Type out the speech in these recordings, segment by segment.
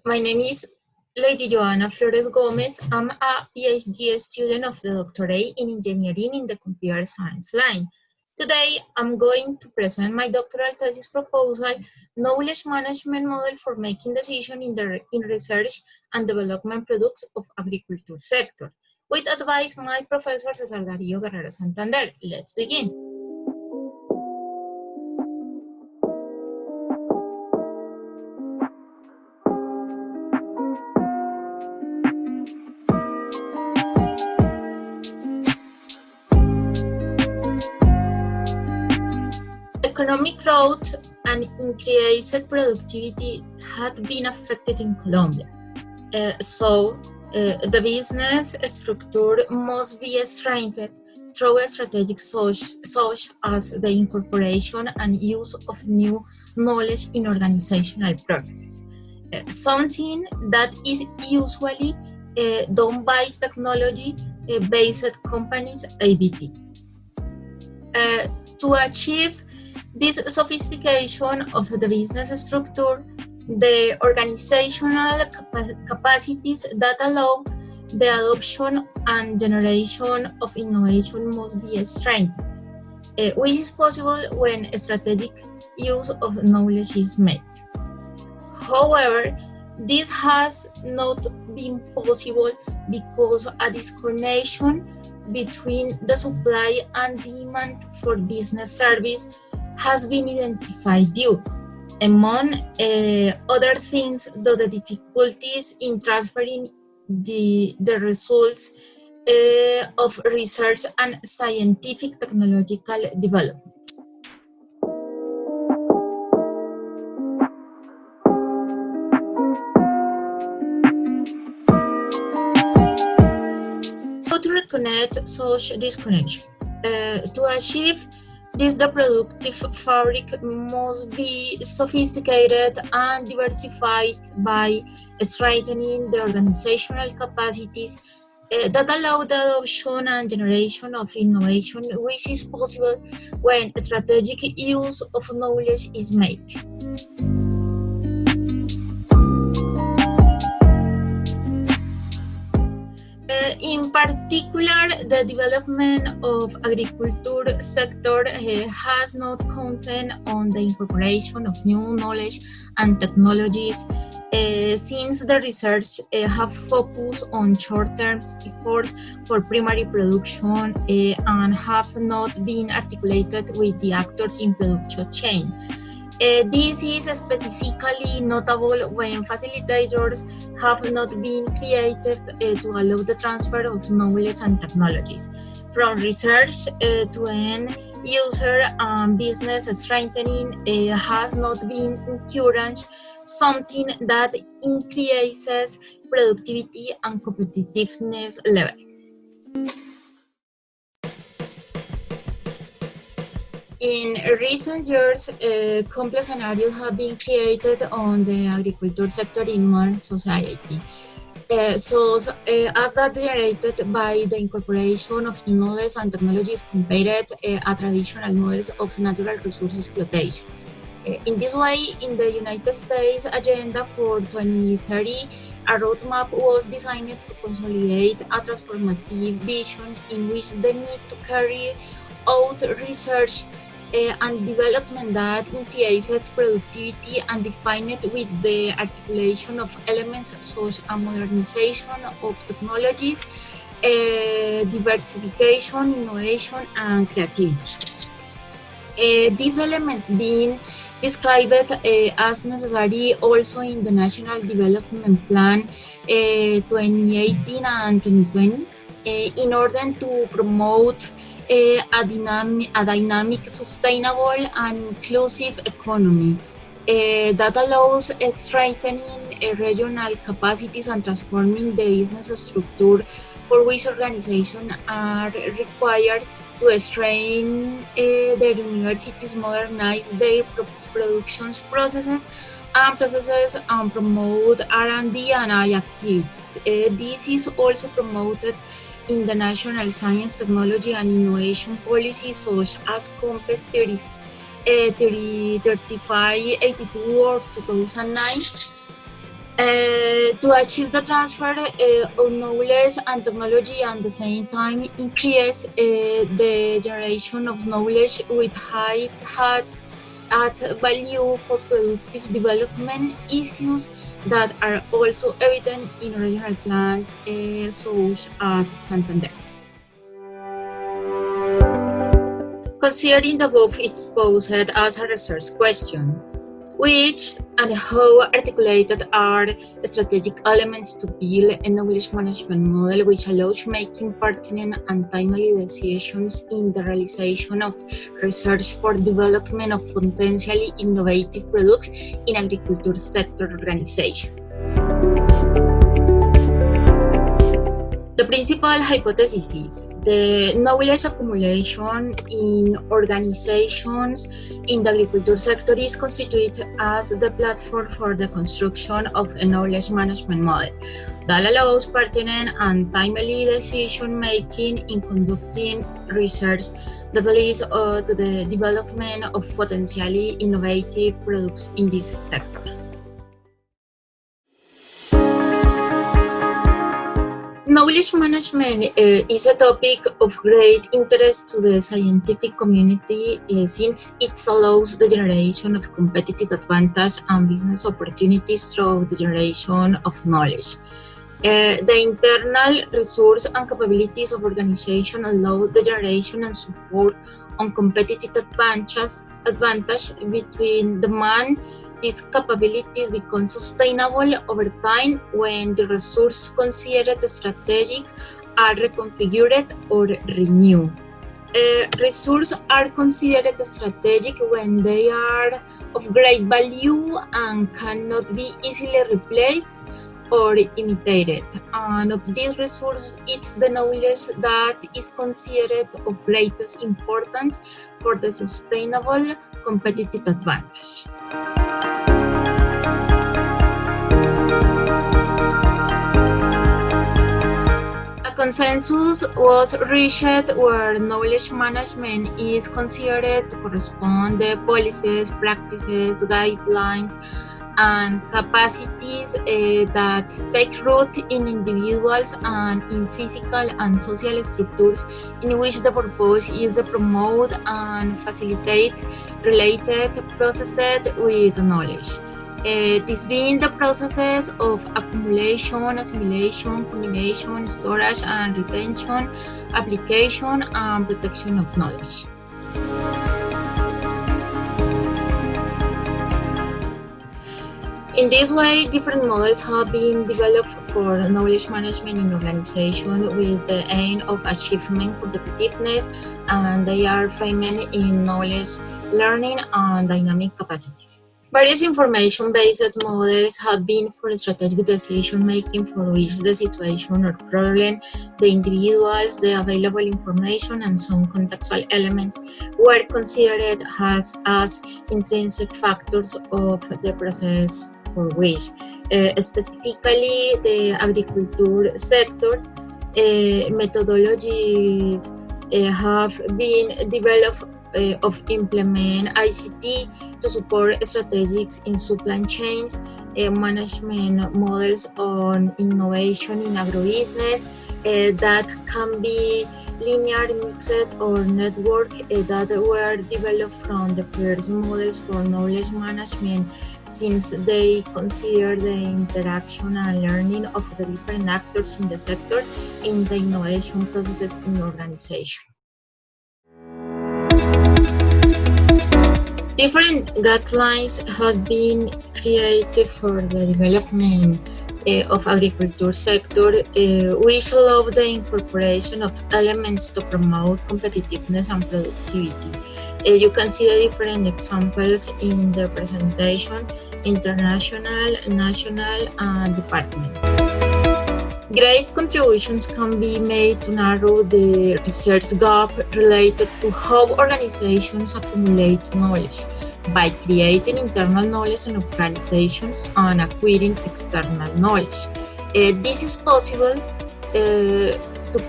My name is Leidy Yohana Flórez Gómez. I'm a PhD student of the doctorate in engineering in the computer science line. Today, I'm going to present my doctoral thesis proposal, Knowledge Management Model for Making Decisions in Research and Development Products of Agriculture Sector, with advice my professor Cesar, Darío, Guerrero, Santander. Let's begin. Economic growth and increased productivity had been affected in Colombia. So the business structure must be strengthened through a strategic such as the incorporation and use of new knowledge in organizational processes, something that is usually done by technology-based companies, ABT. To achieve this sophistication of the business structure, the organizational capacities that allow the adoption and generation of innovation must be strengthened, which is possible when a strategic use of knowledge is made. However, this has not been possible because a disconnection between the supply and demand for business service has been identified due, among other things, to the difficulties in transferring the results of research and scientific technological developments. How to reconnect such disconnection? To achieve this, the productive fabric must be sophisticated and diversified by strengthening the organizational capacities that allow the adoption and generation of innovation, which is possible when strategic use of knowledge is made. In particular, the development of agriculture sector has not counted on the incorporation of new knowledge and technologies, since the research have focused on short-term efforts for primary production and have not been articulated with the actors in production chain. This is specifically notable when facilitators have not been creative to allow the transfer of knowledge and technologies from research to end user and business strengthening has not been encouraged, something that increases productivity and competitiveness level. In recent years, complex scenarios have been created on the agriculture sector in modern society. As that generated by the incorporation of new knowledge and technologies compared to traditional models of natural resource exploitation. In this way, in the United States Agenda for 2030, a roadmap was designed to consolidate a transformative vision in which the need to carry out research and development that increases productivity and define it with the articulation of elements such as modernization of technologies, diversification, innovation, and creativity. These elements being described as necessary also in the National Development Plan 2018 and 2020 in order to promote a dynamic, sustainable, and inclusive economy that allows strengthening regional capacities and transforming the business structure for which organizations are required to strengthen their universities, modernize their production processes and promote R&D and I activities. This is also promoted in the National Science, Technology and Innovation Policy, such as COMPES 3582 or 2009, To achieve the transfer of knowledge and technology and at the same time increase the generation of knowledge with high add value for productive development issues that are also evident in regional plans such as Santander. Considering the above, it's posed as a research question. Which and how articulated are strategic elements to build a knowledge management model which allows making pertinent and timely decisions in the realization of research for development of potentially innovative products in agriculture sector organization? The principal hypothesis is the knowledge accumulation in organizations in the agriculture sector is constituted as the platform for the construction of a knowledge management model that allows pertinent and timely decision making in conducting research that leads to the development of potentially innovative products in this sector. Knowledge management is a topic of great interest to the scientific community since it allows the generation of competitive advantage and business opportunities through the generation of knowledge. The internal resource and capabilities of organization allow the generation and support on competitive advantage between demand. These capabilities become sustainable over time when the resources considered strategic are reconfigured or renewed. Resources are considered strategic when they are of great value and cannot be easily replaced or imitated. And of these resources, it's the knowledge that is considered of greatest importance for the sustainable competitive advantage. Consensus was reached where knowledge management is considered to correspond to policies, practices, guidelines, and capacities that take root in individuals and in physical and social structures in which the purpose is to promote and facilitate related processes with knowledge. This being the processes of accumulation, assimilation, combination, storage and retention, application and protection of knowledge. In this way, different models have been developed for knowledge management in organizations with the aim of achieving competitiveness, and they are framed in knowledge, learning, and dynamic capacities. Various information-based models have been for strategic decision-making for which the situation or problem, the individuals, the available information, and some contextual elements were considered as intrinsic factors of the process for which, specifically the agriculture sectors, methodologies have been developed of implement ICT to support strategies in supply chains, management models on innovation in agribusiness that can be linear, mixed, or network that were developed from the first models for knowledge management since they consider the interaction and learning of the different actors in the sector in the innovation processes in organization. Different guidelines have been created for the development of agriculture sector, which allow the incorporation of elements to promote competitiveness and productivity. You can see the different examples in the presentation: international, national, and department. Great contributions can be made to narrow the research gap related to how organizations accumulate knowledge by creating internal knowledge in organizations and acquiring external knowledge. This is possible to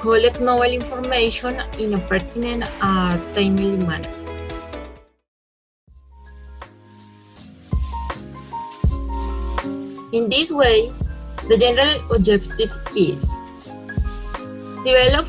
collect novel information in a pertinent and timely manner. In this way, the general objective is develop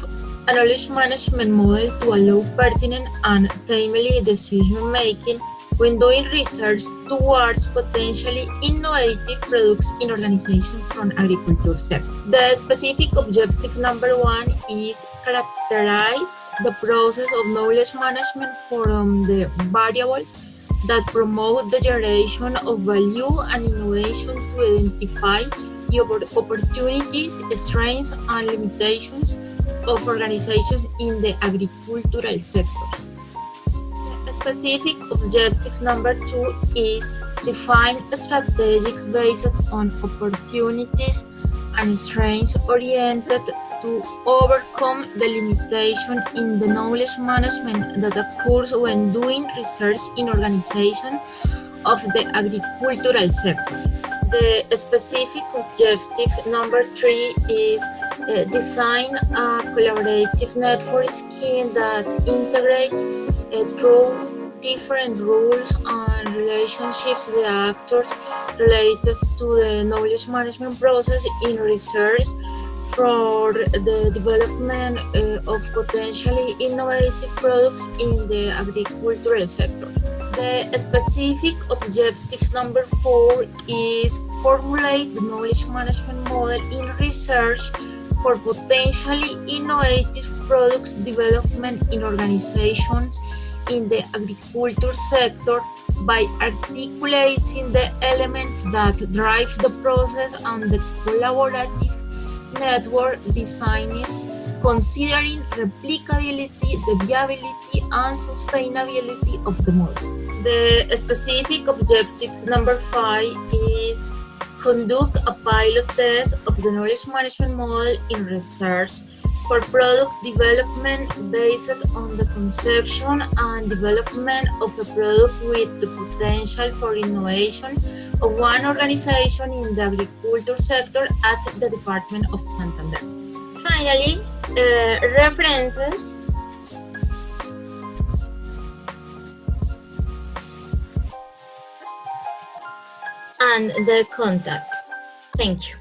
a knowledge management model to allow pertinent and timely decision making when doing research towards potentially innovative products in organizations from agriculture sector. The specific objective number 1 is characterize the process of knowledge management from the variables that promote the generation of value and innovation to identify the opportunities, strengths, and limitations of organizations in the agricultural sector. The specific objective number 2 is define strategies based on opportunities and strengths oriented to overcome the limitation in the knowledge management that occurs when doing research in organizations of the agricultural sector. The specific objective number 3 is design a collaborative network scheme that integrates through different rules and relationships the actors related to the knowledge management process in research for the development of potentially innovative products in the agricultural sector. The specific objective number 4 is formulate the knowledge management model in research for potentially innovative products development in organizations in the agriculture sector by articulating the elements that drive the process and the collaborative network designing, considering replicability, the viability, and sustainability of the model. The specific objective number 5 is conduct a pilot test of the knowledge management model in research for product development based on the conception and development of a product with the potential for innovation of one organization in the agriculture sector at the Department of Santander. Finally, references. And the contact. Thank you.